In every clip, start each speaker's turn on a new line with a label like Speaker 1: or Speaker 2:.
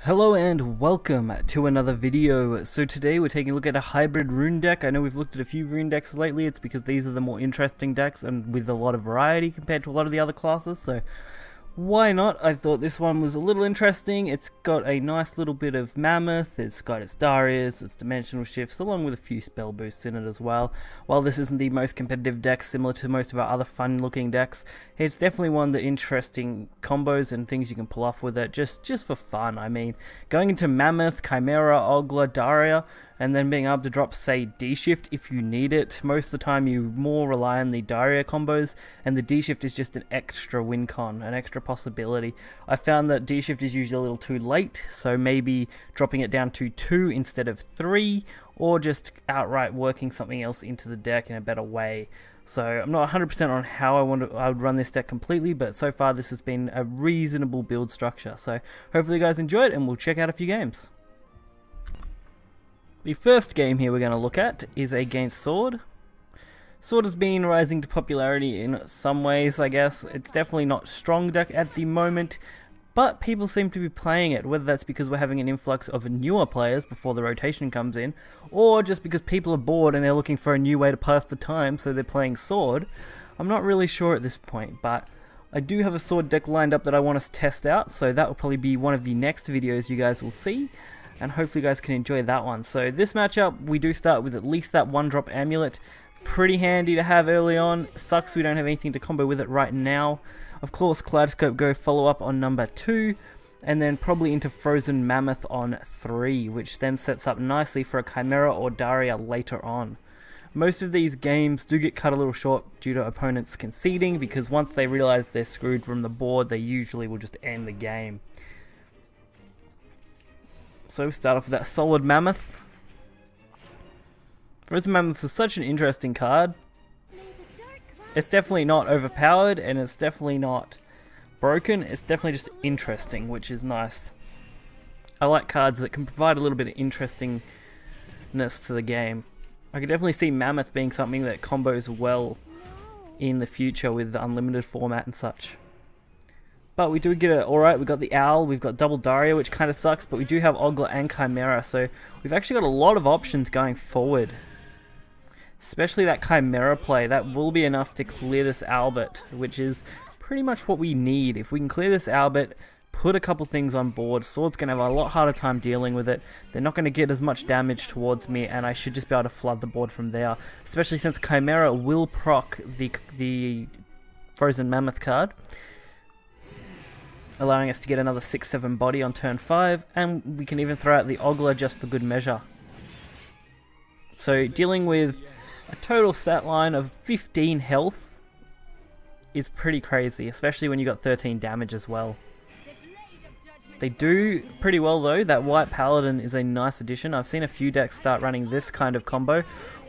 Speaker 1: Hello and welcome to another video. So today we're taking a look at a hybrid rune deck. I know we've looked at a few rune decks lately. It's because these are the more interesting decks and with a lot of variety compared to a lot of the other classes. So why not? I thought this one was a little interesting. It's got a nice little bit of Mammoth, it's got its Darius, its Dimensional Shifts, along with a few spell boosts in it as well. While this isn't the most competitive deck, similar to most of our other fun looking decks, it's definitely one of the interesting combos and things you can pull off with it, just for fun. I mean, going into Mammoth, Chimera, Ogla, Daria, and then being able to drop, say, D-Shift if you need it. Most of the time you more rely on the Daria combos, and the D-Shift is just an extra win con, an extra possibility. I found that D-Shift is usually a little too late, so maybe dropping it down to 2 instead of 3, or just outright working something else into the deck in a better way. So I'm not 100% on how I would run this deck completely, but so far this has been a reasonable build structure. So hopefully you guys enjoy it, and we'll check out a few games. The first game here we're going to look at is against Sword. Sword has been rising to popularity in some ways, I guess. It's definitely not strong deck at the moment, but people seem to be playing it, whether that's because we're having an influx of newer players before the rotation comes in, or just because people are bored and they're looking for a new way to pass the time, so they're playing Sword. I'm not really sure at this point, but I do have a Sword deck lined up that I want to test out, so that will probably be one of the next videos you guys will see. And hopefully you guys can enjoy that one. So this matchup, we do start with at least that 1-drop amulet. Pretty handy to have early on. Sucks we don't have anything to combo with it right now. Of course, Kaleidoscope Go follow up on number 2. And then probably into Frozen Mammoth on 3. Which then sets up nicely for a Chimera or Daria later on. Most of these games do get cut a little short due to opponents conceding, because once they realize they're screwed from the board, they usually will just end the game. So we start off with that solid Mammoth. Frozen Mammoth is such an interesting card. It's definitely not overpowered, and it's definitely not broken. It's definitely just interesting, which is nice. I like cards that can provide a little bit of interestingness to the game. I could definitely see Mammoth being something that combos well in the future with the unlimited format and such. But we do get it alright. We've got the Owl, we've got double Daria, which kind of sucks, but we do have Ogla and Chimera, so we've actually got a lot of options going forward. Especially that Chimera play, that will be enough to clear this Albert, which is pretty much what we need. If we can clear this Albert, put a couple things on board, Sword's going to have a lot harder time dealing with it. They're not going to get as much damage towards me, and I should just be able to flood the board from there. Especially since Chimera will proc the Frozen Mammoth card, allowing us to get another 6-7 body on turn 5, and we can even throw out the Ogla just for good measure. So dealing with a total stat line of 15 health is pretty crazy, especially when you got 13 damage as well. They do pretty well though. That White Paladin is a nice addition. I've seen a few decks start running this kind of combo,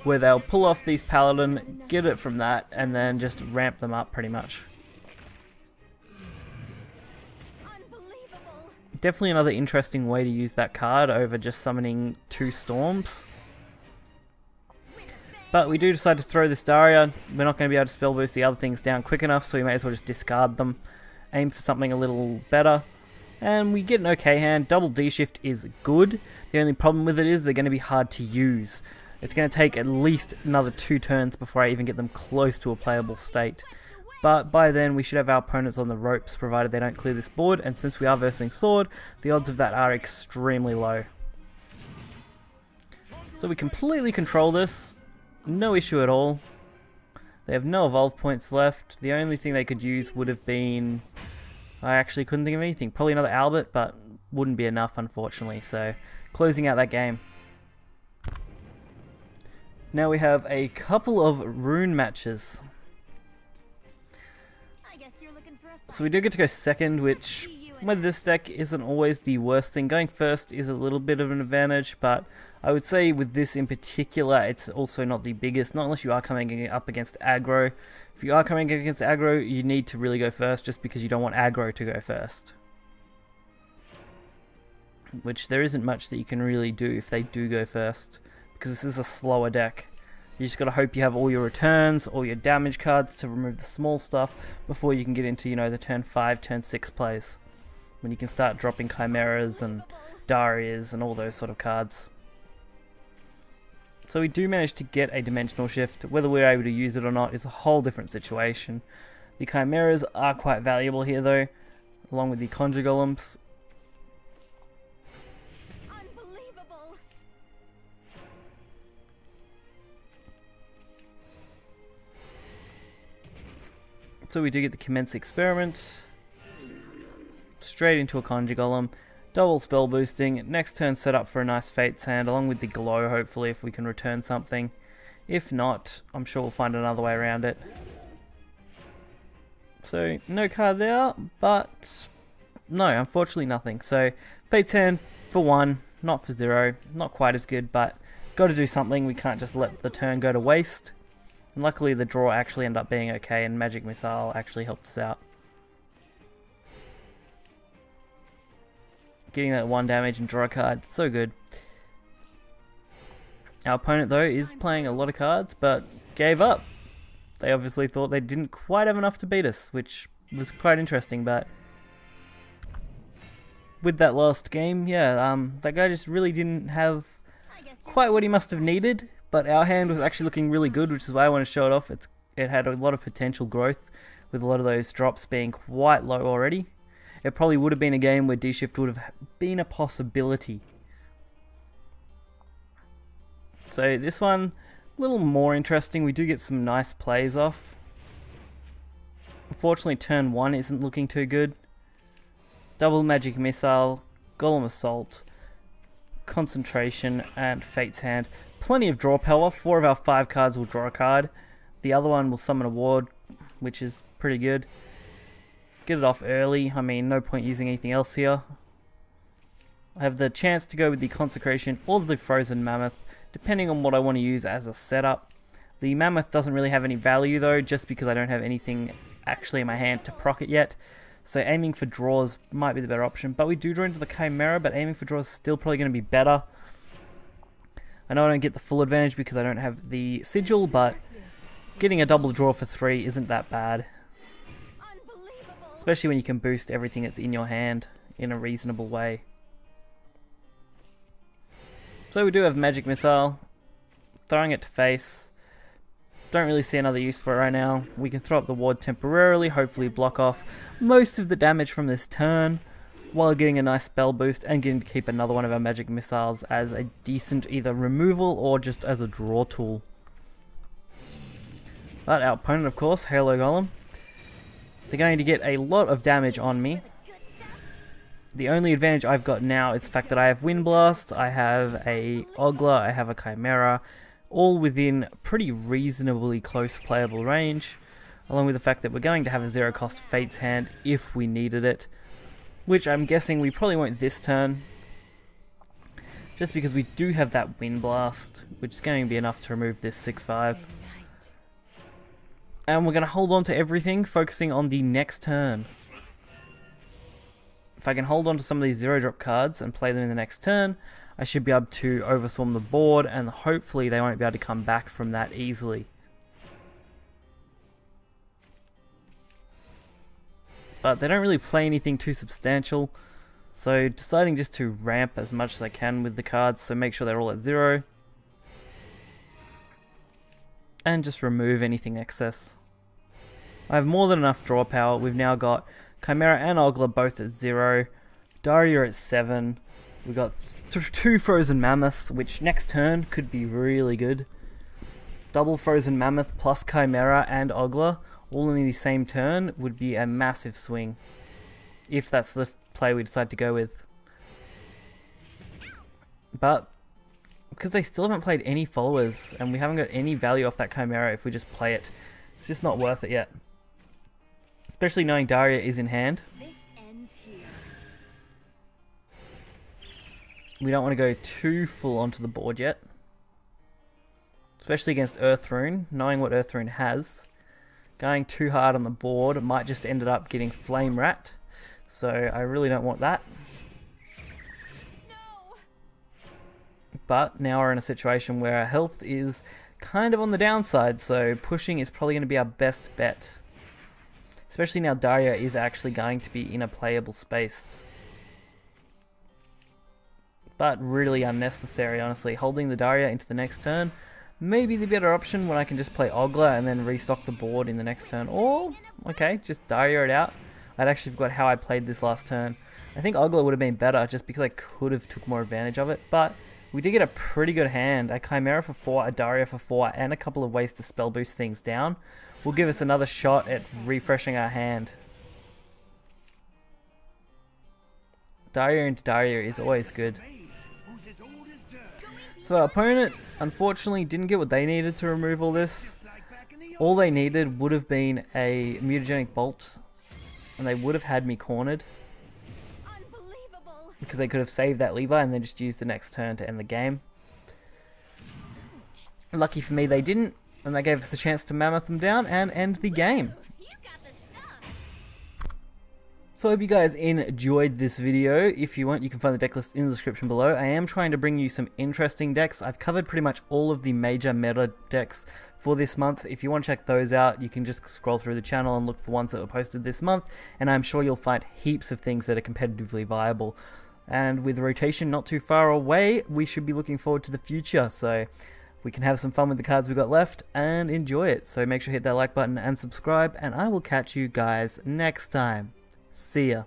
Speaker 1: where they'll pull off these Paladin, get it from that, and then just ramp them up pretty much. Definitely another interesting way to use that card over just summoning 2 storms. But we do decide to throw this Daria. We're not going to be able to spell boost the other things down quick enough, so we may as well just discard them. Aim for something a little better. And we get an okay hand. Double D-Shift is good. The only problem with it is they're going to be hard to use. It's going to take at least another 2 turns before I even get them close to a playable state. But by then we should have our opponents on the ropes, provided they don't clear this board, and since we are versing Sword, the odds of that are extremely low. So we completely control this, no issue at all. They have no evolve points left. The only thing they could use would have been, I actually couldn't think of anything, probably another Albert, but wouldn't be enough unfortunately, so closing out that game. Now we have a couple of rune matches. So we do get to go second, which with this deck isn't always the worst thing. Going first is a little bit of an advantage, but I would say with this in particular, it's also not the biggest, not unless you are coming up against Aggro. If you are coming against Aggro, you need to really go first, just because you don't want Aggro to go first. Which there isn't much that you can really do if they do go first, because this is a slower deck. You just gotta hope you have all your returns, all your damage cards to remove the small stuff before you can get into, you know, the turn 5, turn 6 plays. when you can start dropping Chimeras and Darias and all those sort of cards. So we do manage to get a dimensional shift. Whether we're able to use it or not is a whole different situation. The Chimeras are quite valuable here though, along with the Conjure Golems.
Speaker 2: Unbelievable.
Speaker 1: So we do get the Commence Experiment. Straight into a Conjure Golem. Double spell boosting. Next turn set up for a nice Fate's Hand along with the Glow, hopefully, if we can return something. If not, I'm sure we'll find another way around it. So no card there, but no, unfortunately nothing. So Fate's Hand for 1, not for 0. Not quite as good, but got to do something. We can't just let the turn go to waste. And luckily the draw actually ended up being okay, and Magic Missile actually helped us out. Getting that 1 damage and draw a card, so good. Our opponent though is playing a lot of cards, but gave up. They obviously thought they didn't quite have enough to beat us, which was quite interesting, but with that last game, yeah, that guy just really didn't have quite what he must have needed, but our hand was actually looking really good, which is why I want to show it off. It had a lot of potential growth, with a lot of those drops being quite low already. It probably would have been a game where D-Shift would have been a possibility. So this one, a little more interesting. We do get some nice plays off. Unfortunately, turn 1 isn't looking too good. Double Magic Missile, Golem Assault, Concentration, and Fate's Hand. Plenty of draw power. 4 of our 5 cards will draw a card. The other one will summon a ward, which is pretty good. Get it off early. I mean, no point using anything else here. I have the chance to go with the Consecration or the Frozen Mammoth, depending on what I want to use as a setup. The Mammoth doesn't really have any value though, just because I don't have anything actually in my hand to proc it yet. So aiming for draws might be the better option. But we do draw into the Chimera, but aiming for draws is still probably going to be better. I know I don't get the full advantage because I don't have the Sigil, but getting a double draw for 3 isn't that bad. Especially when you can boost everything that's in your hand in a reasonable way. So we do have Magic Missile. Throwing it to face. Don't really see another use for it right now. We can throw up the ward temporarily, hopefully block off most of the damage from this turn, while getting a nice spell boost and getting to keep another one of our Magic Missiles as a decent either removal or just as a draw tool. But our opponent, of course, Halo Golem. They're going to get a lot of damage on me. The only advantage I've got now is the fact that I have Wind Blast, I have a Ogla, I have a Chimera, all within pretty reasonably close playable range, along with the fact that we're going to have a 0 cost Fate's Hand if we needed it, which I'm guessing we probably won't this turn, just because we do have that Wind Blast, which is going to be enough to remove this 6/5. And we're going to hold on to everything, focusing on the next turn. If I can hold on to some of these 0-drop cards and play them in the next turn, I should be able to overswarm the board, and hopefully they won't be able to come back from that easily. But they don't really play anything too substantial, so deciding just to ramp as much as I can with the cards, so make sure they're all at 0. And just remove anything excess. I have more than enough draw power. We've now got Chimera and Ogla both at 0. Daria at 7. We've got 2 Frozen Mammoths, which next turn could be really good. Double Frozen Mammoth plus Chimera and Ogla, all in the same turn, would be a massive swing. If that's the play we decide to go with. But because they still haven't played any followers, and we haven't got any value off that Chimera if we just play it, it's just not worth it yet. Especially knowing Daria is in hand. We don't want to go too full onto the board yet. Especially against Earth Rune, knowing what Earth Rune has. Going too hard on the board might just end up getting Flame Rat. So I really don't want that. But now we're in a situation where our health is kind of on the downside, so pushing is probably going to be our best bet. Especially now Daria is actually going to be in a playable space. but really unnecessary, honestly. Holding the Daria into the next turn may be the better option when I can just play Ogla and then restock the board in the next turn. Or, okay, just Daria it out. I'd actually forgot how I played this last turn. I think Ogla would have been better just because I could have took more advantage of it, but we did get a pretty good hand. A Chimera for 4, a Daria for 4, and a couple of ways to spell boost things down will give us another shot at refreshing our hand. Daria into Daria is always good. So our opponent, unfortunately, didn't get what they needed to remove all this. All they needed would have been a mutagenic bolt, and they would have had me cornered. Because they could have saved that Levi and then just used the next turn to end the game. Lucky for me they didn't, and that gave us the chance to mammoth them down and end the game. So I hope you guys enjoyed this video. If you want, you can find the deck list in the description below. I am trying to bring you some interesting decks. I've covered pretty much all of the major meta decks for this month. If you want to check those out, you can just scroll through the channel and look for ones that were posted this month, and I'm sure you'll find heaps of things that are competitively viable. And with rotation not too far away, we should be looking forward to the future, so we can have some fun with the cards we've got left and enjoy it. So make sure to hit that like button and subscribe, and I will catch you guys next time. See ya.